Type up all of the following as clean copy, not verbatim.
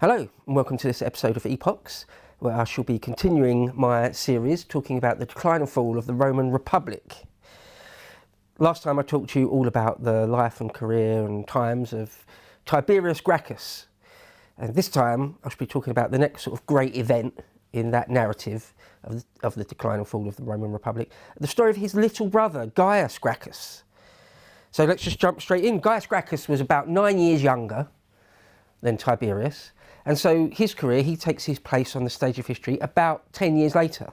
Hello and welcome to this episode of Epochs, where I shall be continuing my series talking about the decline and fall of the Roman Republic. Last time I talked to you all about the life and career and times of Gaius Gracchus, and this time I shall be talking about the next sort of great event in that narrative of the decline and fall of the Roman Republic, the story of his little brother Gaius Gracchus. So let's just jump straight in. Gaius Gracchus was about 9 years younger than Tiberius. And so his career, he takes his place on the stage of history about 10 years later.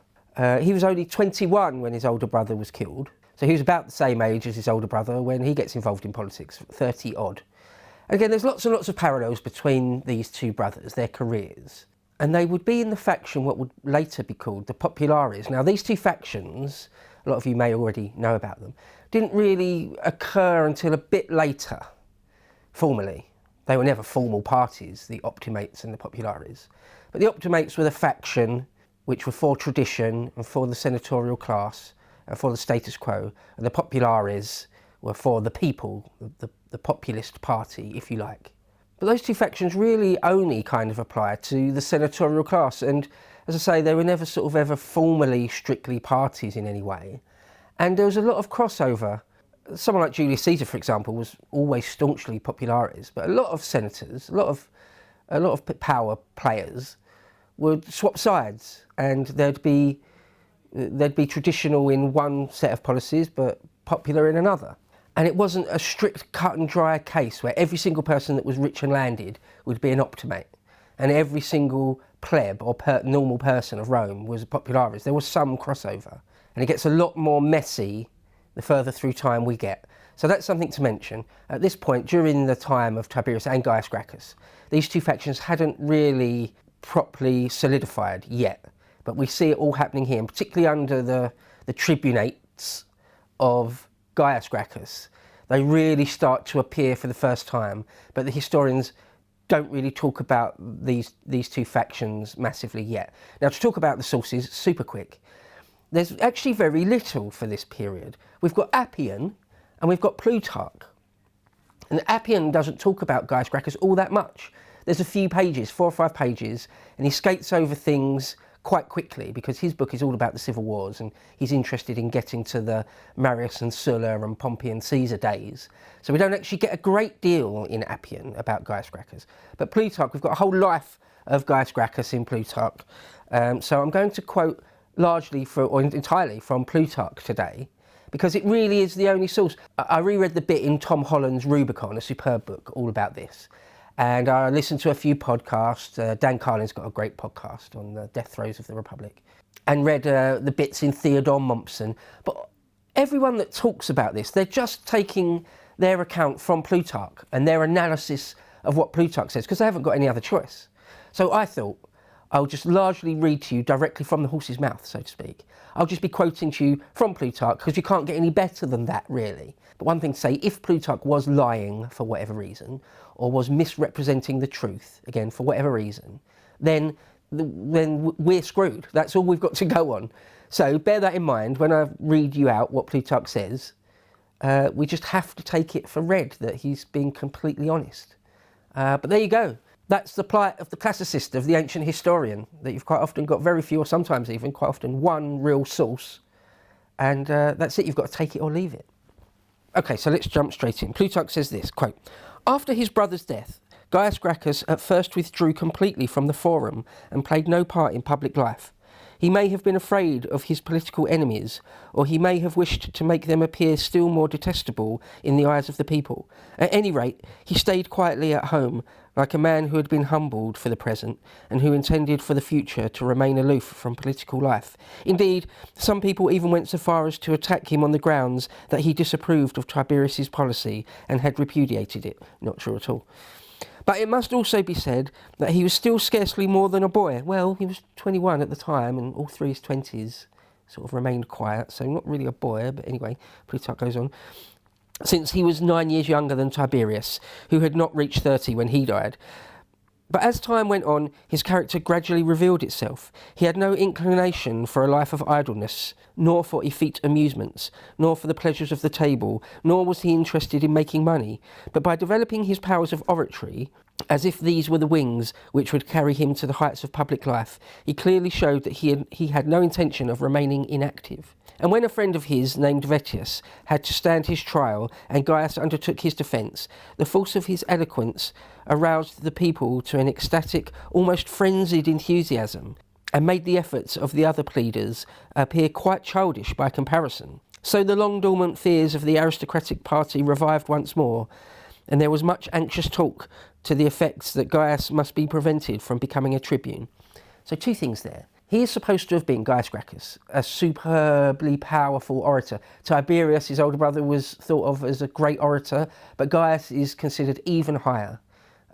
He was only 21 when his older brother was killed. So he was about the same age as his older brother when he gets involved in politics, 30 odd. And again, there's lots and lots of parallels between these two brothers, their careers. And they would be in the faction what would later be called the Populares. Now these two factions, a lot of you may already know about them, didn't really occur until a bit later, formally. They were never formal parties, the Optimates and the Populares. But the Optimates were the faction which were for tradition and for the senatorial class and for the status quo. And the Populares were for the people, the populist party, if you like. But those two factions really only kind of apply to the senatorial class. And as I say, they were never sort of ever formally, strictly parties in any way. And there was a lot of crossover. Someone like Julius Caesar, for example, was always staunchly Populares, but a lot of senators, a lot of power players would swap sides, and they'd be traditional in one set of policies, but popular in another. And it wasn't a strict cut and dry case where every single person that was rich and landed would be an Optimate, and every single pleb or normal person of Rome was a Populares. There was some crossover, and it gets a lot more messy the further through time we get. So that's something to mention. At this point, during the time of Tiberius and Gaius Gracchus, these two factions hadn't really properly solidified yet. But we see it all happening here, and particularly under the tribunates of Gaius Gracchus. They really start to appear for the first time, but the historians don't really talk about these two factions massively yet. Now, to talk about the sources, super quick. There's actually very little for this period. We've got Appian and we've got Plutarch. And Appian doesn't talk about Gaius Gracchus all that much. There's a few pages, 4 or 5 pages, and he skates over things quite quickly because his book is all about the civil wars and he's interested in getting to the Marius and Sulla and Pompey and Caesar days. So we don't actually get a great deal in Appian about Gaius Gracchus. But Plutarch, we've got a whole life of Gaius Gracchus in Plutarch. So I'm going to quote largely or entirely from Plutarch today, because it really is the only source. I reread the bit in Tom Holland's Rubicon, a superb book all about this, and I listened to a few podcasts. Dan Carlin's got a great podcast on the death throes of the Republic, and read the bits in Theodore Mommsen. But everyone that talks about this, they're just taking their account from Plutarch and their analysis of what Plutarch says, because they haven't got any other choice. So I thought, I'll just largely read to you directly from the horse's mouth, so to speak. I'll just be quoting to you from Plutarch, because you can't get any better than that, really. But one thing to say, if Plutarch was lying for whatever reason, or was misrepresenting the truth, again, for whatever reason, then we're screwed. That's all we've got to go on. So bear that in mind when I read you out what Plutarch says. We just have to take it for read that he's being completely honest. But there you go. That's the plight of the classicist, of the ancient historian, that you've quite often got very few, or sometimes even quite often one real source, and that's it, you've got to take it or leave it. Okay, so let's jump straight in. Plutarch says this, quote, "After his brother's death, Gaius Gracchus at first withdrew completely from the forum and played no part in public life. He may have been afraid of his political enemies, or he may have wished to make them appear still more detestable in the eyes of the people. At any rate, he stayed quietly at home, like a man who had been humbled for the present, and who intended for the future to remain aloof from political life. Indeed, some people even went so far as to attack him on the grounds that he disapproved of Tiberius's policy and had repudiated it. Not true at all. But it must also be said that he was still scarcely more than a boy. Well, he was 21 at the time, and all through his 20s sort of remained quiet, so not really a boy, but anyway, Plutarch goes on. Since he was 9 years younger than Tiberius, who had not reached 30 when he died. But as time went on, his character gradually revealed itself. He had no inclination for a life of idleness, nor for effete amusements, nor for the pleasures of the table, nor was he interested in making money. But by developing his powers of oratory, as if these were the wings which would carry him to the heights of public life. He clearly showed that he had no intention of remaining inactive. And when a friend of his, named Vettius, had to stand his trial and Gaius undertook his defence, the force of his eloquence aroused the people to an ecstatic, almost frenzied enthusiasm, and made the efforts of the other pleaders appear quite childish by comparison. So the long-dormant fears of the aristocratic party revived once more, and there was much anxious talk to the effects that Gaius must be prevented from becoming a tribune. So two things there. He is supposed to have been, Gaius Gracchus, a superbly powerful orator. Tiberius, his older brother, was thought of as a great orator, but Gaius is considered even higher.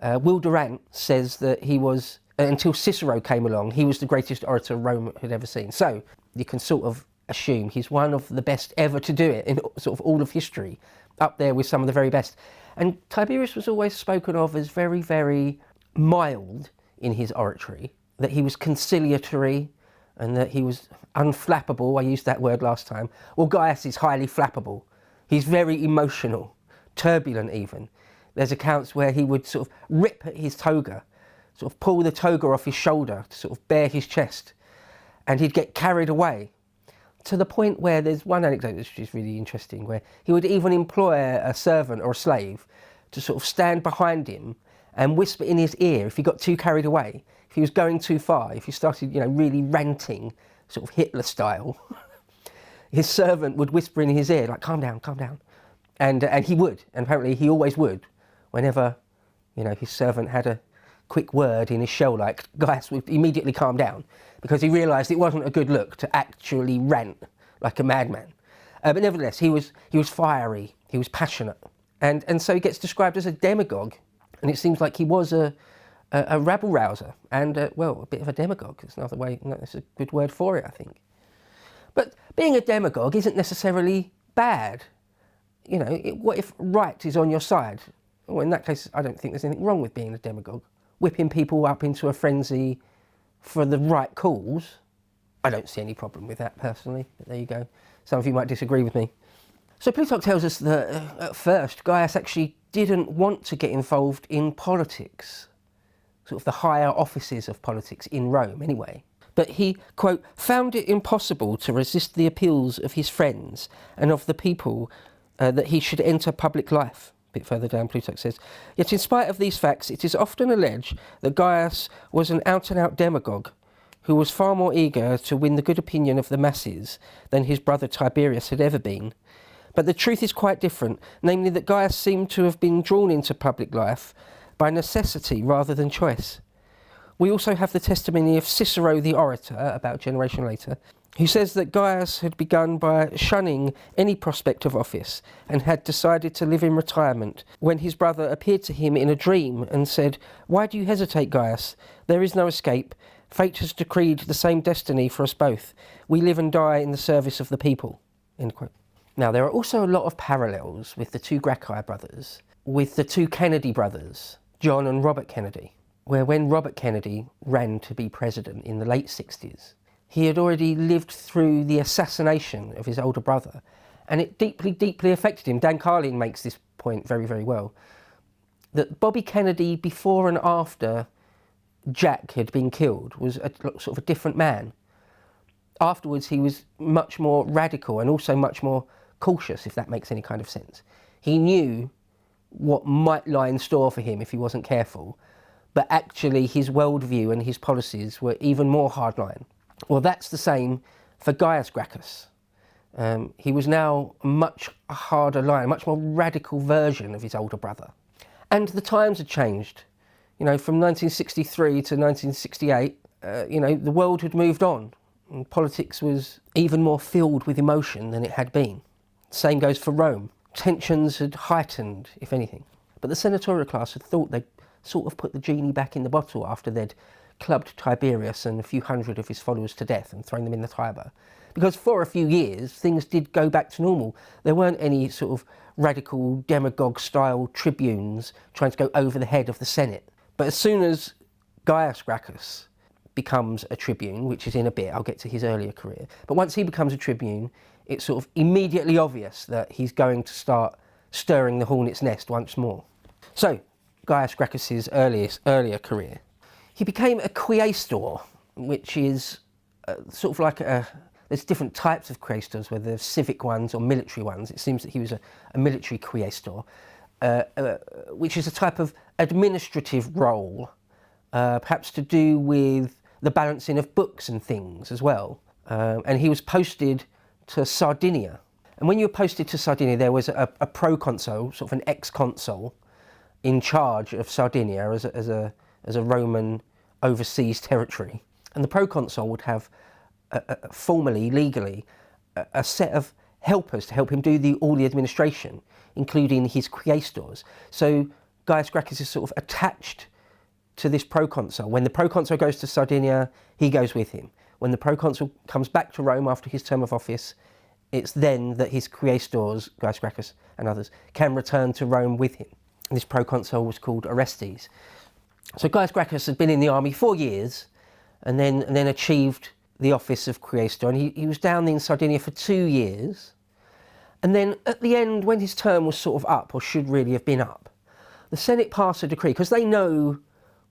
Will Durant says that he was, until Cicero came along, he was the greatest orator Rome had ever seen. So you can sort of assume he's one of the best ever to do it in sort of all of history, up there with some of the very best. And Tiberius was always spoken of as very, very mild in his oratory, that he was conciliatory and that he was unflappable. I used that word last time. Well, Gaius is highly flappable. He's very emotional, turbulent even. There's accounts where he would sort of rip at his toga, sort of pull the toga off his shoulder to sort of bare his chest, and he'd get carried away, to the point where there's one anecdote which is really interesting, where he would even employ a servant or a slave to sort of stand behind him and whisper in his ear if he got too carried away, if he was going too far, if he started, really ranting, sort of Hitler style. His servant would whisper in his ear, like, calm down, calm down. And he would, and apparently he always would, whenever, his servant had a quick word in his shell, like, Gaius would immediately calm down, because he realised it wasn't a good look to actually rant like a madman. But nevertheless, he was fiery, he was passionate, and so he gets described as a demagogue, and it seems like he was a rabble-rouser, and, a bit of a demagogue. It's another way, that's a good word for it, I think. But being a demagogue isn't necessarily bad. What if right is on your side? Well, in that case, I don't think there's anything wrong with being a demagogue. Whipping people up into a frenzy for the right cause, I don't see any problem with that personally, but there you go. Some of you might disagree with me. So Plutarch tells us that at first Gaius actually didn't want to get involved in politics, sort of the higher offices of politics in Rome anyway. But he, quote, found it impossible to resist the appeals of his friends and of the people that he should enter public life. A bit further down, Plutarch says, yet in spite of these facts, it is often alleged that Gaius was an out-and-out demagogue who was far more eager to win the good opinion of the masses than his brother Tiberius had ever been. But the truth is quite different, namely that Gaius seemed to have been drawn into public life by necessity rather than choice. We also have the testimony of Cicero the orator, about a generation later, who says that Gaius had begun by shunning any prospect of office and had decided to live in retirement when his brother appeared to him in a dream and said, "Why do you hesitate, Gaius? There is no escape. Fate has decreed the same destiny for us both. We live and die in the service of the people." End quote. Now, there are also a lot of parallels with the two Gracchi brothers, with the two Kennedy brothers, John and Robert Kennedy, where when Robert Kennedy ran to be president in the late 60s, he had already lived through the assassination of his older brother, and it deeply, deeply affected him. Dan Carlin makes this point very, very well, that Bobby Kennedy, before and after Jack had been killed, was sort of a different man. Afterwards, he was much more radical and also much more cautious, if that makes any kind of sense. He knew what might lie in store for him if he wasn't careful, but actually his worldview and his policies were even more hardline. Well, that's the same for Gaius Gracchus. He was now a much harder line, a much more radical version of his older brother. And the times had changed. From 1963 to 1968, the world had moved on, and politics was even more filled with emotion than it had been. Same goes for Rome. Tensions had heightened, if anything. But the senatorial class had thought they'd sort of put the genie back in the bottle after they'd clubbed Tiberius and a few hundred of his followers to death and thrown them in the Tiber. Because for a few years, things did go back to normal. There weren't any sort of radical demagogue-style tribunes trying to go over the head of the Senate. But as soon as Gaius Gracchus becomes a tribune, which is in a bit, I'll get to his earlier career, but once he becomes a tribune, it's sort of immediately obvious that he's going to start stirring the hornet's nest once more. So, Gaius Gracchus's earlier career. He became a quaestor, which is sort of like there's different types of quaestors, whether they're civic ones or military ones. It seems that he was a military quaestor, which is a type of administrative role, perhaps to do with the balancing of books and things as well. And he was posted to Sardinia. And when you were posted to Sardinia, there was a proconsul, sort of an ex-consul, in charge of Sardinia as a Roman overseas territory. And the proconsul would have formally, legally, a set of helpers to help him do all the administration, including his quaestors. So Gaius Gracchus is sort of attached to this proconsul. When the proconsul goes to Sardinia, he goes with him. When the proconsul comes back to Rome after his term of office, it's then that his quaestors, Gaius Gracchus and others, can return to Rome with him. And this proconsul was called Orestes. So Gaius Gracchus had been in the army 4 years and then achieved the office of quaestor, and he was down in Sardinia for 2 years. And then at the end, when his term was sort of up, or should really have been up, the Senate passed a decree, because they know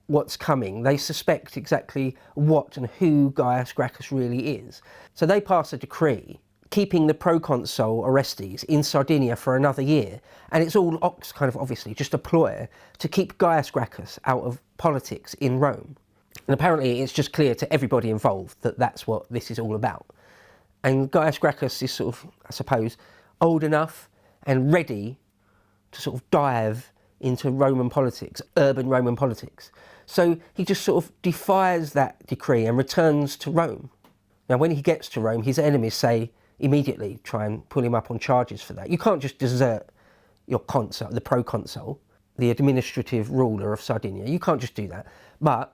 what's coming. They suspect exactly what and who Gaius Gracchus really is. So they pass a decree keeping the proconsul Orestes in Sardinia for another year. And it's all kind of obviously just a ploy to keep Gaius Gracchus out of politics in Rome. And apparently it's just clear to everybody involved that that's what this is all about. And Gaius Gracchus is sort of, I suppose, old enough and ready to sort of dive into Roman politics, urban Roman politics. So he just sort of defies that decree and returns to Rome. Now, when he gets to Rome, his enemies say immediately try and pull him up on charges for that. You can't just desert your consul, the proconsul, the administrative ruler of Sardinia. You can't just do that. But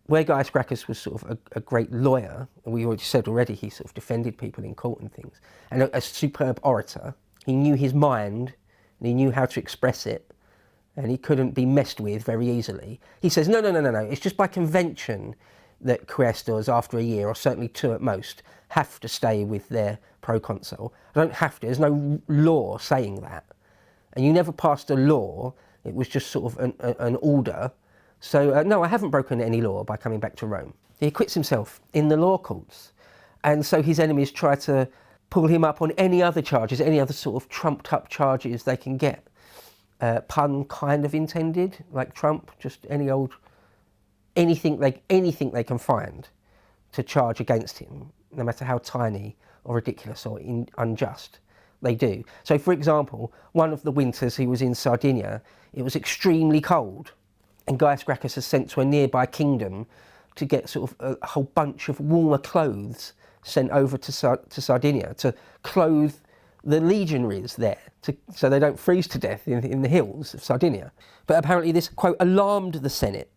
where Gaius Gracchus was sort of a great lawyer, and we already said already he sort of defended people in court and things, and a superb orator, he knew his mind and he knew how to express it, and he couldn't be messed with very easily. He says, no, it's just by convention that quaestors, after a year, or certainly 2 at most, have to stay with their proconsul. I don't have to, there's no law saying that. And you never passed a law, it was just sort of an order. So no, I haven't broken any law by coming back to Rome. He acquits himself in the law courts. And so his enemies try to pull him up on any other charges, any other sort of trumped up charges they can get. Pun kind of intended, like Trump, just anything they can find to charge against him, no matter how tiny or ridiculous or unjust, they do. So for example, one of the winters he was in Sardinia, it was extremely cold, and Gaius Gracchus is sent to a nearby kingdom to get sort of a whole bunch of warmer clothes sent over to Sardinia to clothe the legionaries there, so they don't freeze to death in the hills of Sardinia. But apparently this, quote, alarmed the Senate,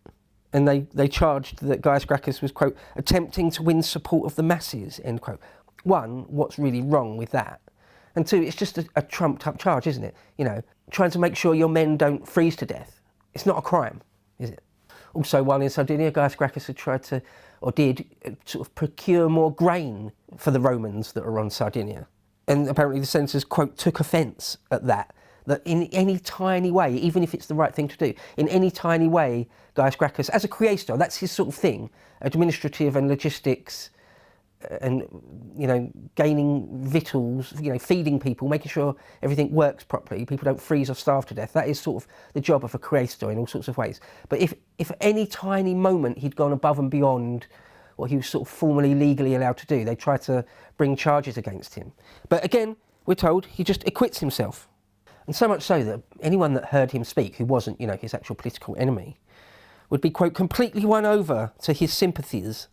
and they charged that Gaius Gracchus was, quote, attempting to win support of the masses, end quote. One, what's really wrong with that? And two, it's just a trumped up charge, isn't it? You know, trying to make sure your men don't freeze to death. It's not a crime, is it? Also, while in Sardinia, Gaius Gracchus had tried to, or did, sort of procure more grain for the Romans that were on Sardinia. And apparently the senators, quote, took offence at that in any tiny way, even if it's the right thing to do, in any tiny way, Gaius Gracchus, as a quaestor, that's his sort of thing, administrative and logistics, and, you know, gaining victuals, you know, feeding people, making sure everything works properly, people don't freeze or starve to death. That is sort of the job of a quaestor in all sorts of ways. But if at any tiny moment he'd gone above and beyond what he was sort of formally, legally allowed to do, they tried to bring charges against him. But again, we're told he just acquits himself. And so much so that anyone that heard him speak, who wasn't, you know, his actual political enemy, would be, quote, completely won over to his sympathies.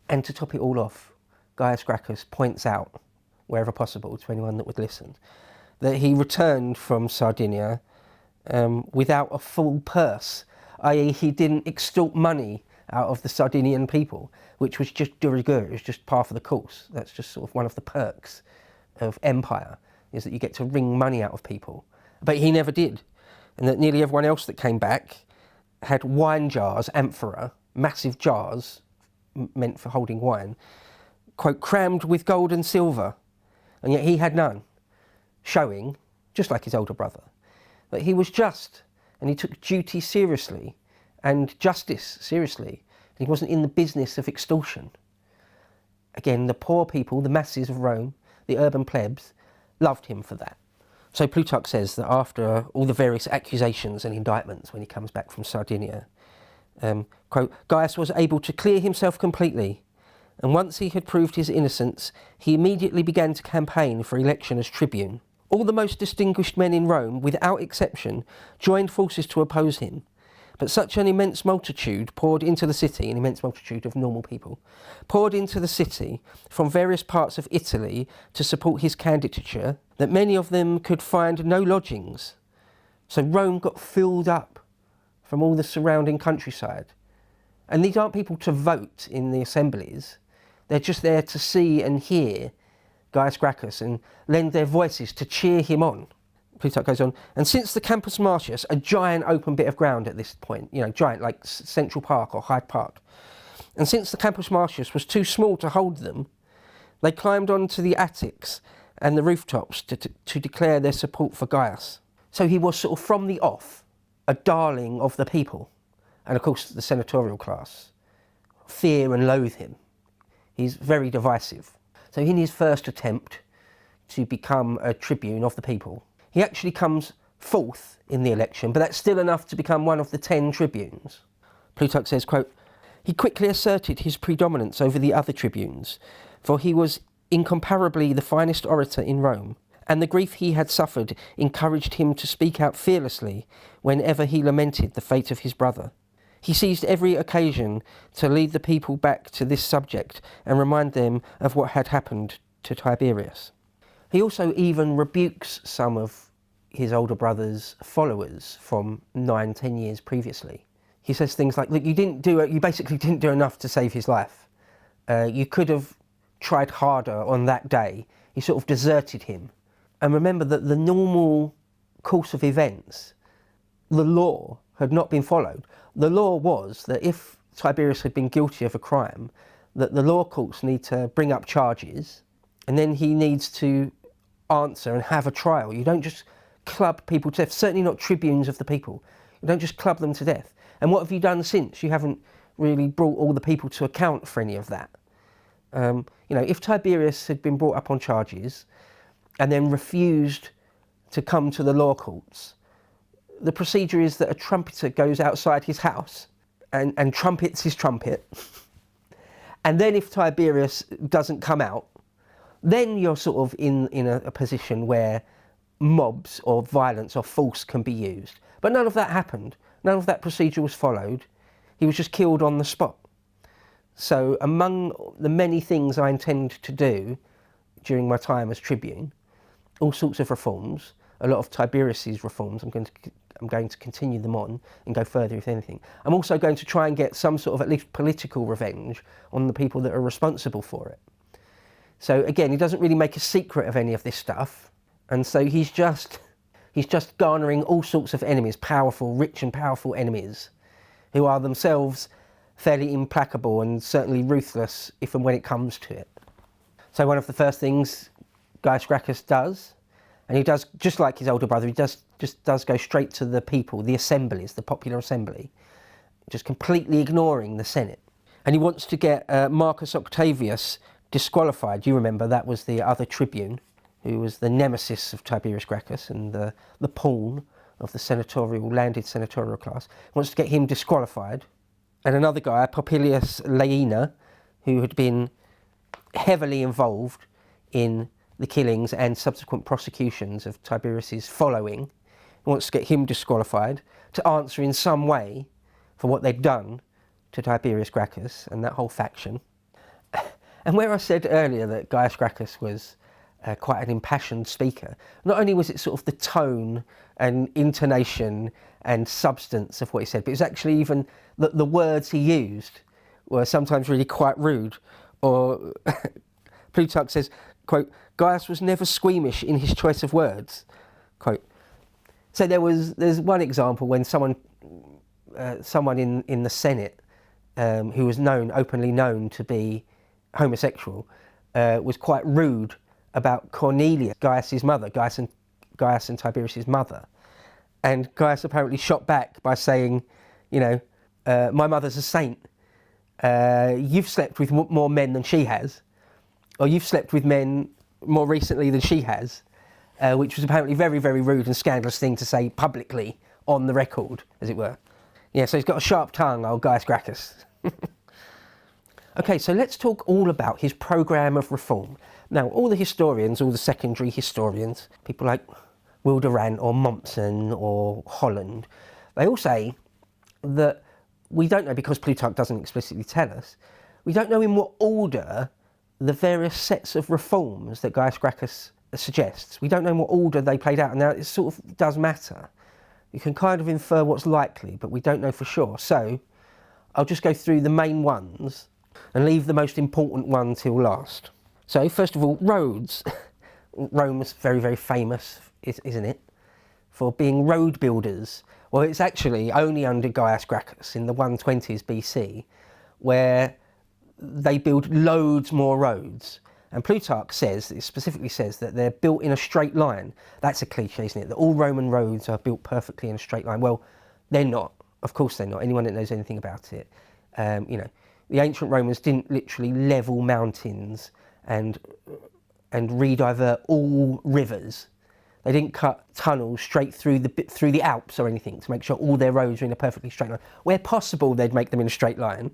And to top it all off, Gaius Gracchus points out, wherever possible to anyone that would listen, that he returned from Sardinia without a full purse, i.e. he didn't extort money out of the Sardinian people, which was just de rigueur, it was just par for the course. That's just sort of one of the perks of empire, is that you get to wring money out of people. But he never did. And that nearly everyone else that came back had wine jars, amphora, massive jars, meant for holding wine, quote, crammed with gold and silver, and yet he had none, showing, just like his older brother, that he was just and he took duty seriously and justice seriously. He wasn't in the business of extortion. Again, the poor people, the masses of Rome, the urban plebs, loved him for that. So Plutarch says that after all the various accusations and indictments when he comes back from Sardinia, quote, Gaius was able to clear himself completely, and once he had proved his innocence, he immediately began to campaign for election as tribune. All the most distinguished men in Rome, without exception, joined forces to oppose him, but such an immense multitude poured into the city, an immense multitude of normal people, poured into the city from various parts of Italy to support his candidature, that many of them could find no lodgings. So Rome got filled up from all the surrounding countryside. And these aren't people to vote in the assemblies. They're just there to see and hear Gaius Gracchus and lend their voices to cheer him on. Plutarch goes on, and since the Campus Martius, a giant open bit of ground at this point, giant like Central Park or Hyde Park, and since the Campus Martius was too small to hold them, they climbed onto the attics and the rooftops to declare their support for Gaius. So he was sort of from the off, a darling of the people. And of course the senatorial class fear and loathe him. He's very divisive. So in his first attempt to become a tribune of the people, he actually comes fourth in the election, but that's still enough to become one of the 10 tribunes. Plutarch says, quote, he quickly asserted his predominance over the other tribunes, for he was incomparably the finest orator in Rome, and the grief he had suffered encouraged him to speak out fearlessly whenever he lamented the fate of his brother. He seized every occasion to lead the people back to this subject and remind them of what had happened to Tiberius. He also even rebukes some of his older brother's followers from 9-10 years previously. He says things like, look, you basically didn't do enough to save his life. You could have tried harder on that day. He sort of deserted him. And remember that the normal course of events, the law had not been followed. The law was that if Tiberius had been guilty of a crime, that the law courts need to bring up charges, and then he needs to answer and have a trial. You don't just club people to death, certainly not tribunes of the people. You don't just club them to death. And what have you done since? You haven't really brought all the people to account for any of that. If Tiberius had been brought up on charges and then refused to come to the law courts, the procedure is that a trumpeter goes outside his house and trumpets his trumpet. And then if Tiberius doesn't come out, then you're sort of in a position where mobs or violence or force can be used. But none of that happened. None of that procedure was followed. He was just killed on the spot. So among the many things I intend to do during my time as tribune, all sorts of reforms, a lot of Tiberius's reforms, I'm going to continue them on and go further if anything. I'm also going to try and get some sort of at least political revenge on the people that are responsible for it. So again, he doesn't really make a secret of any of this stuff, and so he's just garnering all sorts of enemies, rich and powerful enemies, who are themselves fairly implacable and certainly ruthless if and when it comes to it. So one of the first things Gaius Gracchus does, and he does just like his older brother, he does go straight to the people, the assemblies, the popular assembly, just completely ignoring the Senate. And he wants to get Marcus Octavius disqualified. You remember that was the other tribune who was the nemesis of Tiberius Gracchus and the pawn of the landed senatorial class. He wants to get him disqualified. And another guy, Popilius Laena, who had been heavily involved in the killings and subsequent prosecutions of Tiberius's following, he wants to get him disqualified to answer in some way for what they'd done to Tiberius Gracchus and that whole faction. And where I said earlier that Gaius Gracchus was quite an impassioned speaker, not only was it sort of the tone and intonation and substance of what he said, but it was actually even the words he used were sometimes really quite rude. Or Plutarch says, quote, Gaius was never squeamish in his choice of words, quote. So there's one example when someone in the Senate who was openly known to be homosexual was quite rude about Cornelia, Gaius's mother, Gaius and Tiberius's mother. And Gaius apparently shot back by saying, my mother's a saint. You've slept with more men than she has, or you've slept with men more recently than she has, which was apparently very, very rude and scandalous thing to say publicly on the record, as it were. Yeah, so he's got a sharp tongue, old Gaius Gracchus. Okay, so let's talk all about his programme of reform. Now, all the historians, all the secondary historians, people like Will Durant or Mommsen or Holland, they all say that we don't know, because Plutarch doesn't explicitly tell us, we don't know in what order the various sets of reforms that Gaius Gracchus suggests, we don't know in what order they played out. Now, it sort of does matter. You can kind of infer what's likely, but we don't know for sure. So I'll just go through the main ones and leave the most important one till last. So first of all, roads. Rome was very, very famous, isn't it, for being road builders. Well, it's actually only under Gaius Gracchus in the 120s BC where they build loads more roads. And Plutarch says, it specifically says, that they're built in a straight line. That's a cliche, isn't it? That all Roman roads are built perfectly in a straight line. Well, they're not. Of course they're not. Anyone that knows anything about it. The ancient Romans didn't literally level mountains and redivert all rivers. They didn't cut tunnels straight through the Alps or anything to make sure all their roads are in a perfectly straight line. Where possible, they'd make them in a straight line,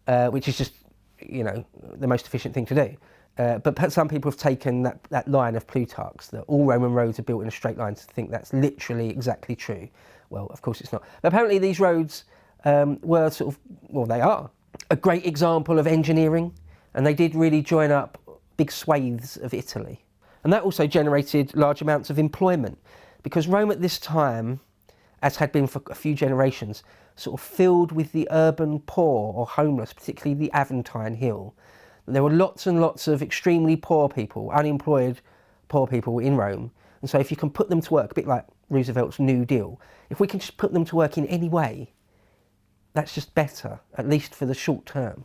which is just, the most efficient thing to do. But some people have taken that line of Plutarch's, that all Roman roads are built in a straight line, to think that's literally exactly true. Well, of course it's not. But apparently these roads were they are a great example of engineering, and they did really join up big swathes of Italy. And that also generated large amounts of employment, because Rome at this time, as had been for a few generations, sort of filled with the urban poor or homeless, particularly the Aventine Hill. There were lots and lots of extremely poor people, unemployed poor people in Rome. And so if you can put them to work, a bit like Roosevelt's New Deal, if we can just put them to work in any way, that's just better, at least for the short term.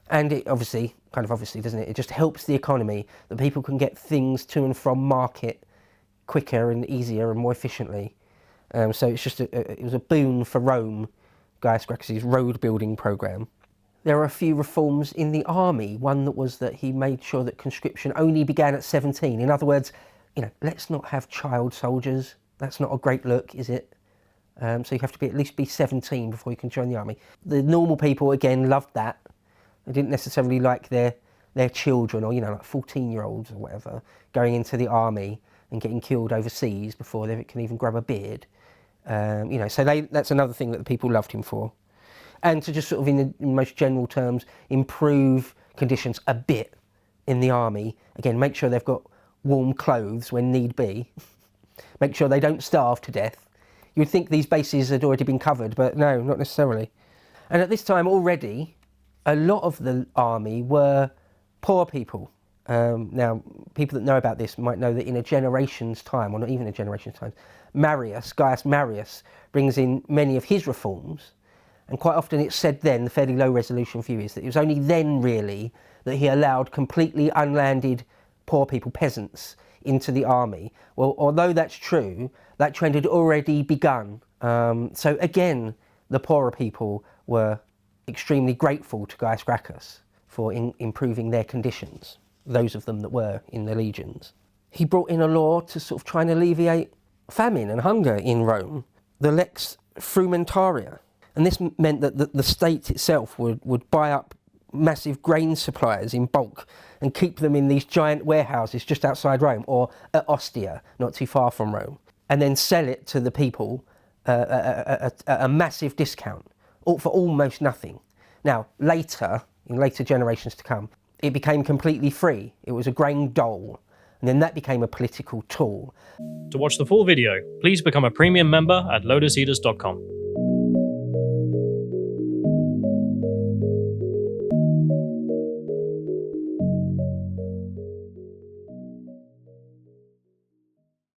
And it obviously, doesn't it? It just helps the economy, that people can get things to and from market quicker and easier and more efficiently. So it's just it was a boon for Rome, Gaius Gracchus' road building programme. There are a few reforms in the army. One that was that he made sure that conscription only began at 17. In other words, let's not have child soldiers. That's not a great look, is it? So you have to at least be 17 before you can join the army. The normal people, again, loved that. They didn't necessarily like their children, or like 14-year-olds or whatever, going into the army and getting killed overseas before they can even grab a beard. So that's another thing that the people loved him for. And to just sort of, in most general terms, improve conditions a bit in the army. Again, make sure they've got warm clothes when need be. Make sure they don't starve to death. You'd think these bases had already been covered, but no, not necessarily. And at this time already, a lot of the army were poor people. Now, people that know about this might know that in a generation's time, or not even a generation's time, Gaius Marius, brings in many of his reforms. And quite often it's said then, the fairly low resolution view is that it was only then really that he allowed completely unlanded poor people, peasants, into the army. Well, although that's true, that trend had already begun. So again, the poorer people were extremely grateful to Gaius Gracchus for improving their conditions, those of them that were in the legions. He brought in a law to sort of try and alleviate famine and hunger in Rome, the lex frumentaria. And this meant that the state itself would buy up massive grain supplies in bulk and keep them in these giant warehouses just outside Rome, or at Ostia, not too far from Rome, and then sell it to the people at a massive discount, for almost nothing. Now, in later generations to come, it became completely free. It was a grain dole, and then that became a political tool. To watch the full video, please become a premium member at lotuseaters.com.